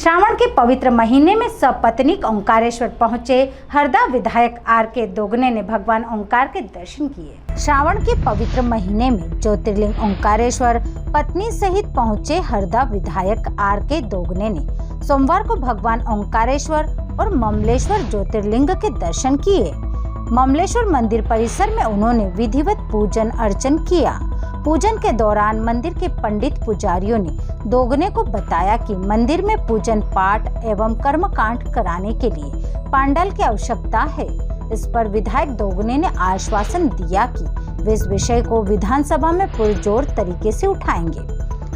श्रावण के पवित्र महीने में सपत्नीक ओंकारेश्वर पहुंचे हरदा विधायक आर.के. दोगने ने भगवान ओंकार के दर्शन किए। श्रावण के पवित्र महीने में ज्योतिर्लिंग ओंकारेश्वर पत्नी सहित पहुंचे हरदा विधायक आर.के. दोगने ने सोमवार को भगवान ओंकारेश्वर और ममलेश्वर ज्योतिर्लिंग के दर्शन किए। ममलेश्वर मंदिर परिसर में उन्होंने विधिवत पूजन अर्चन किया। पूजन के दौरान मंदिर के पंडित पुजारियों ने दोगने को बताया कि मंदिर में पूजन पाठ एवं कर्मकांड कराने के लिए पांडाल की आवश्यकता है। इस पर विधायक दोगने ने आश्वासन दिया कि वे इस विषय को विधानसभा में पुरजोर तरीके से उठाएंगे।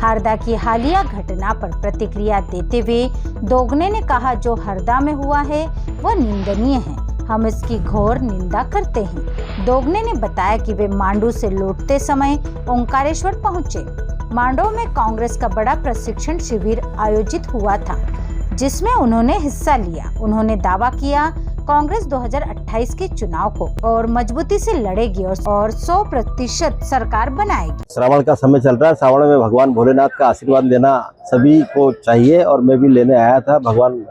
हरदा की हालिया घटना पर प्रतिक्रिया देते हुए दोगने ने कहा, जो हरदा में हुआ है वह निंदनीय है, हम इसकी घोर निंदा करते हैं। दोगने ने बताया कि वे मांडू से लौटते समय ओंकारेश्वर पहुंचे। मांडू में कांग्रेस का बड़ा प्रशिक्षण शिविर आयोजित हुआ था, जिसमें उन्होंने हिस्सा लिया। उन्होंने दावा किया, कांग्रेस 2028 के चुनाव को और मजबूती से लड़ेगी और 100% सरकार बनाएगी। श्रावण का समय चल रहा है। श्रावण में भगवान भोलेनाथ का आशीर्वाद लेना सभी को चाहिए और मैं भी लेने आया था भगवान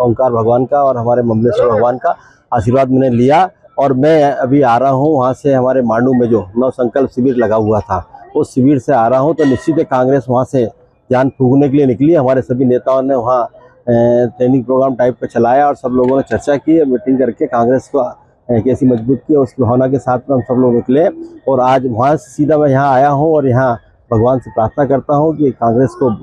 ओंकार भगवान का और हमारे ममलेश्वर भगवान का आशीर्वाद मैंने लिया। और मैं अभी आ रहा हूँ वहाँ से, हमारे मांडू में जो नव संकल्प शिविर लगा हुआ था उस शिविर से आ रहा हूँ। तो निश्चित है कांग्रेस वहाँ से जान फूंकने के लिए निकली। हमारे सभी नेताओं ने वहाँ ट्रेनिंग प्रोग्राम टाइप का चलाया और सब लोगों ने चर्चा की, मीटिंग करके कांग्रेस को कैसी मजबूत की, उसकी भावना के साथ में हम सब लोग निकले। और आज वहाँ से सीधा मैं यहाँ आया हूँ और यहाँ भगवान से प्रार्थना करता हूँ कि कांग्रेस को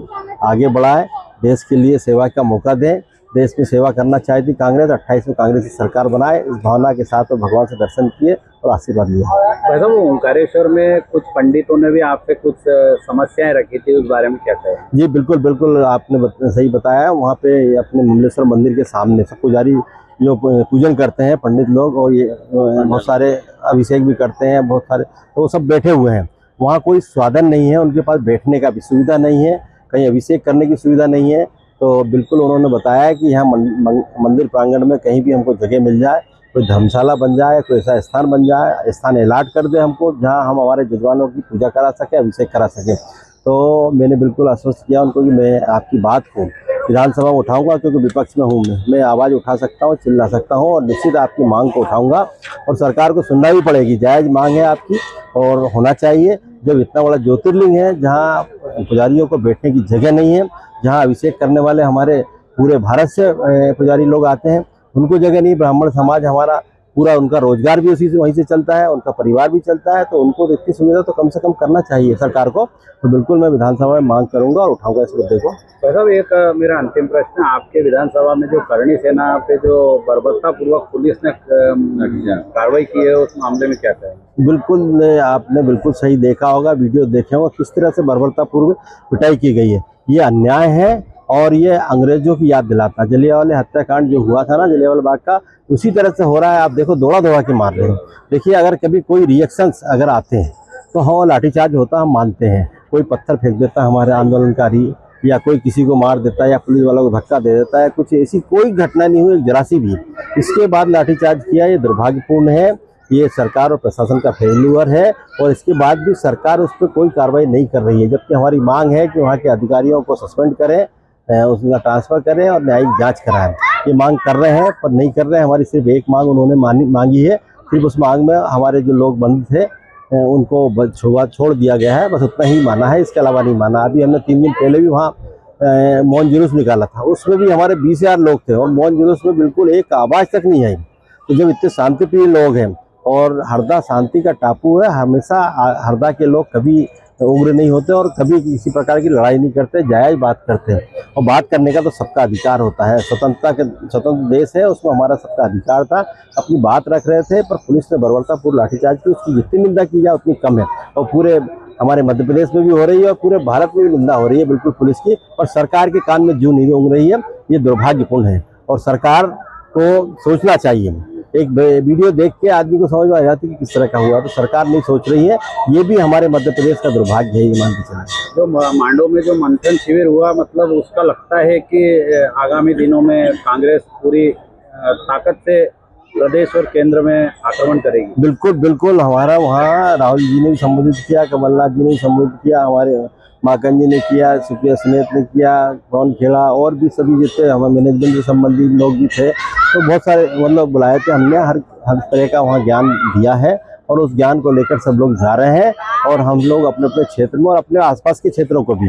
आगे बढ़ाए, देश के लिए सेवा का मौका दें। देश में सेवा करना चाहती कांग्रेस, 28 में कांग्रेस की सरकार बनाए, इस भावना के साथ भगवान से दर्शन किए और आशीर्वाद लिया। वैसे वो ओंकारेश्वर में कुछ पंडितों ने भी आपसे कुछ समस्याएं रखी थी, उस बारे में क्या कहें? जी बिल्कुल बिल्कुल, आपने सही बताया। वहाँ पे अपने ममलेश्वर मंदिर के सामने सब पुजारी जो पूजन करते हैं पंडित लोग, और ये बहुत सारे अभिषेक भी करते हैं बहुत सारे, तो वो सब बैठे हुए हैं। वहाँ कोई साधन नहीं है, उनके पास बैठने का भी सुविधा नहीं है, कहीं अभिषेक करने की सुविधा नहीं है। तो बिल्कुल उन्होंने बताया कि यहाँ मंदिर प्रांगण में कहीं भी हमको जगह मिल जाए, कोई धर्मशाला बन जाए, कोई ऐसा स्थान बन जाए, स्थान अलॉट कर दे हमको जहाँ हम हमारे जजमानों की पूजा करा सके, अभिषेक करा सके। तो मैंने बिल्कुल आश्वस्त किया उनको कि मैं आपकी बात को विधानसभा में उठाऊंगा, क्योंकि विपक्ष में हूँ मैं आवाज़ उठा सकता हूँ, चिल्ला सकता हूँ और निश्चित आपकी मांग को उठाऊंगा और सरकार को सुनना भी पड़ेगी। जायज़ मांग है आपकी और होना चाहिए। जब इतना बड़ा ज्योतिर्लिंग है जहाँ पुजारियों को बैठने की जगह नहीं है, जहाँ अभिषेक करने वाले हमारे पूरे भारत से पुजारी लोग आते हैं, उनको जगह नहीं। ब्राह्मण समाज हमारा पूरा, उनका रोजगार भी उसी से वहीं से चलता है, उनका परिवार भी चलता है, तो उनको इतनी सुविधा तो कम से कम करना चाहिए सरकार को। तो बिल्कुल मैं विधानसभा में मांग करूंगा और उठाऊंगा इस मुद्दे को। वैसे एक मेरा अंतिम प्रश्न, आपके विधानसभा में जो करणी सेना पे जो बर्बरतापूर्वक पुलिस ने कार्रवाई की है, उस मामले में क्या कहें? बिल्कुल, आपने बिल्कुल सही देखा होगा, वीडियो देखे होंगे किस तरह से बर्बरतापूर्वक पिटाई की गई है। ये अन्याय है और ये अंग्रेजों की याद दिलाता है। जलियांवाला हत्याकांड जो हुआ था ना जलियांवाला बाग का, उसी तरह से हो रहा है। आप देखो दौड़ा दौड़ा के मार रहे हैं। देखिए, अगर कभी कोई रिएक्शंस अगर आते हैं तो हाँ लाठीचार्ज होता, हम मानते हैं। कोई पत्थर फेंक देता है हमारे आंदोलनकारी, या कोई किसी को मार देता है, या पुलिस वालों को धक्का दे देता है, कुछ ऐसी कोई घटना नहीं हुई जरा सी भी। इसके बाद लाठीचार्ज किया, ये दुर्भाग्यपूर्ण है। ये सरकार और प्रशासन का फेल्यूर है और इसके बाद भी सरकार उस पर कोई कार्रवाई नहीं कर रही है। जबकि हमारी मांग है कि वहाँ के अधिकारियों को सस्पेंड करें, उसका ट्रांसफ़र करें और न्यायिक जांच कराएं। ये मांग कर रहे हैं पर नहीं कर रहे हैं। हमारी सिर्फ एक मांग उन्होंने मांगी है, सिर्फ उस मांग में हमारे जो लोग बंद थे उनको छोड़ दिया गया है, बस उतना ही माना है, इसके अलावा नहीं माना। अभी हमने 3 दिन पहले भी वहाँ मौन जुलूस निकाला था, उसमें भी हमारे 20,000 लोग थे और मौन जुलूस में बिल्कुल एक आवाज़ तक नहीं आई। तो जब इतने शांतिप्रिय लोग हैं और हरदा शांति का टापू है, हमेशा हरदा के लोग कभी उग्र नहीं होते और कभी किसी प्रकार की लड़ाई नहीं करते, जायज़ बात करते हैं। और बात करने का तो सबका अधिकार होता है, स्वतंत्र देश है, उसमें हमारा सबका अधिकार था। अपनी बात रख रहे थे पर पुलिस ने बर्बरतापूर्वक लाठीचार्ज की, उसकी जितनी निंदा की जाए उतनी कम है। और पूरे हमारे मध्य प्रदेश में भी हो रही है और पूरे भारत में भी निंदा हो रही है बिल्कुल पुलिस की, और सरकार के कान में जूं नहीं उंग रही है। ये दुर्भाग्यपूर्ण है और सरकार को सोचना चाहिए। एक वीडियो देख के आदमी को समझ में आ जाती है कि किस तरह का हुआ, तो सरकार नहीं सोच रही है। ये भी हमारे मध्य प्रदेश का दुर्भाग्य है, ये मान के चलें। जो मांडू में जो मंथन शिविर हुआ, मतलब उसका लगता है कि आगामी दिनों में कांग्रेस पूरी ताकत से प्रदेश और केंद्र में आक्रमण करेगी। बिल्कुल बिल्कुल, हमारा वहाँ राहुल जी ने भी संबोधित किया, कमलनाथ जी ने भी संबोधित किया, हमारे माकन जी ने किया, सुप्रिया सुनेत ने किया, कौन खेड़ा और भी सभी जितने हमारे मैनेजमेंट से संबंधित लोग भी थे, तो बहुत सारे मतलब बुलाए थे हमने। हर तरह का वहाँ ज्ञान दिया है और उस ज्ञान को लेकर सब लोग जा रहे हैं और हम लोग अपने अपने क्षेत्र में और अपने आसपास के क्षेत्रों को भी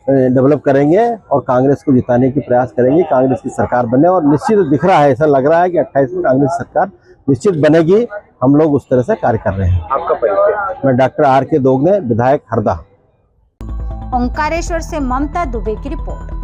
डेवलप करेंगे और कांग्रेस को जिताने की प्रयास करेंगे, कांग्रेस की सरकार बने। और निश्चित दिख रहा है, ऐसा लग रहा है कि 28 में कांग्रेस सरकार निश्चित बनेगी। हम लोग उस तरह से कार्य कर रहे हैं। आपका परिचय? मैं डॉक्टर आर के दोगने, विधायक हरदा। ओंकारेश्वर से ममता दुबे की रिपोर्ट।